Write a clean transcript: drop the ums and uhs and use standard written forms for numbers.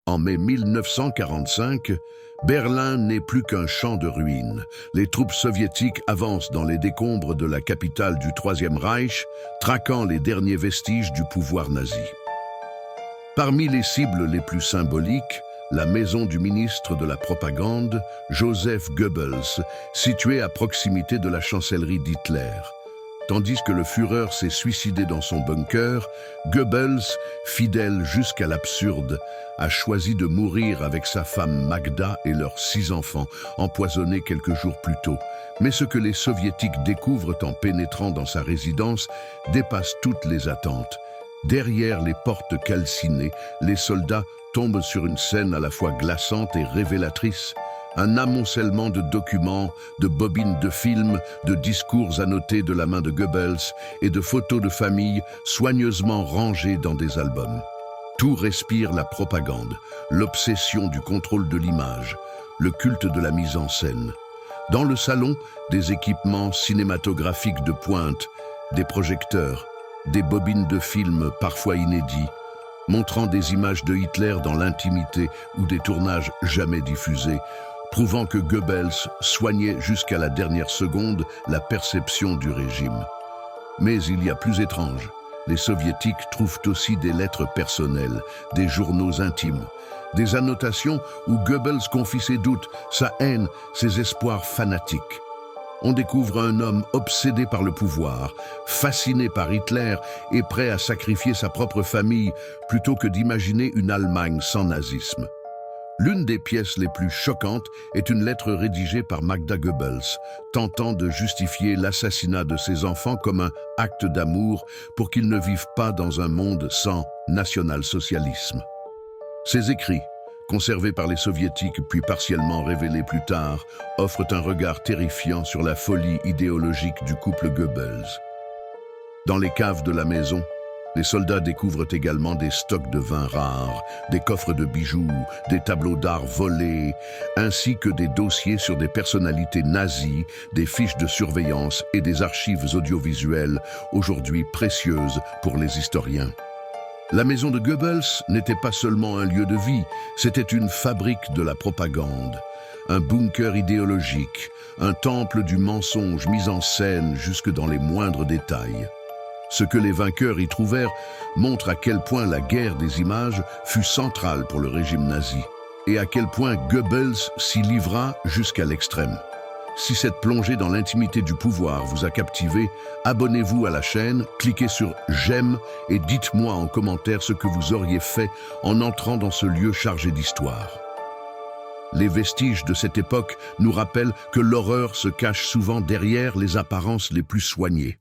En mai 1945, Berlin n'est plus qu'un champ de ruines. Les troupes soviétiques avancent dans les décombres de la capitale du Troisième Reich, traquant les derniers vestiges du pouvoir nazi. Parmi les cibles les plus symboliques, la maison du ministre de la Propagande, Joseph Goebbels, située à proximité de la chancellerie d'Hitler. Tandis que le Führer s'est suicidé dans son bunker, Goebbels, fidèle jusqu'à l'absurde, a choisi de mourir avec sa femme Magda et leurs 6 enfants, empoisonnés quelques jours plus tôt. Mais ce que les Soviétiques découvrent en pénétrant dans sa résidence dépasse toutes les attentes. Derrière les portes calcinées, les soldats tombent sur une scène à la fois glaçante et révélatrice. Un amoncellement de documents, de bobines de films, de discours annotés de la main de Goebbels et de photos de famille soigneusement rangées dans des albums. Tout respire la propagande, l'obsession du contrôle de l'image, le culte de la mise en scène. Dans le salon, des équipements cinématographiques de pointe, des projecteurs, des bobines de films parfois inédits, montrant des images de Hitler dans l'intimité ou des tournages jamais diffusés, prouvant que Goebbels soignait jusqu'à la dernière seconde la perception du régime. Mais il y a plus étrange. Les Soviétiques trouvent aussi des lettres personnelles, des journaux intimes, des annotations où Goebbels confie ses doutes, sa haine, ses espoirs fanatiques. On découvre un homme obsédé par le pouvoir, fasciné par Hitler et prêt à sacrifier sa propre famille plutôt que d'imaginer une Allemagne sans nazisme. L'une des pièces les plus choquantes est une lettre rédigée par Magda Goebbels, tentant de justifier l'assassinat de ses enfants comme un acte d'amour pour qu'ils ne vivent pas dans un monde sans national-socialisme. Ces écrits, conservés par les Soviétiques puis partiellement révélés plus tard, offrent un regard terrifiant sur la folie idéologique du couple Goebbels. Dans les caves de la maison, les soldats découvrent également des stocks de vins rares, des coffres de bijoux, des tableaux d'art volés, ainsi que des dossiers sur des personnalités nazies, des fiches de surveillance et des archives audiovisuelles, aujourd'hui précieuses pour les historiens. La maison de Goebbels n'était pas seulement un lieu de vie, c'était une fabrique de la propagande, un bunker idéologique, un temple du mensonge mis en scène jusque dans les moindres détails. Ce que les vainqueurs y trouvèrent montre à quel point la guerre des images fut centrale pour le régime nazi et à quel point Goebbels s'y livra jusqu'à l'extrême. Si cette plongée dans l'intimité du pouvoir vous a captivé, abonnez-vous à la chaîne, cliquez sur « J'aime » et dites-moi en commentaire ce que vous auriez fait en entrant dans ce lieu chargé d'histoire. Les vestiges de cette époque nous rappellent que l'horreur se cache souvent derrière les apparences les plus soignées.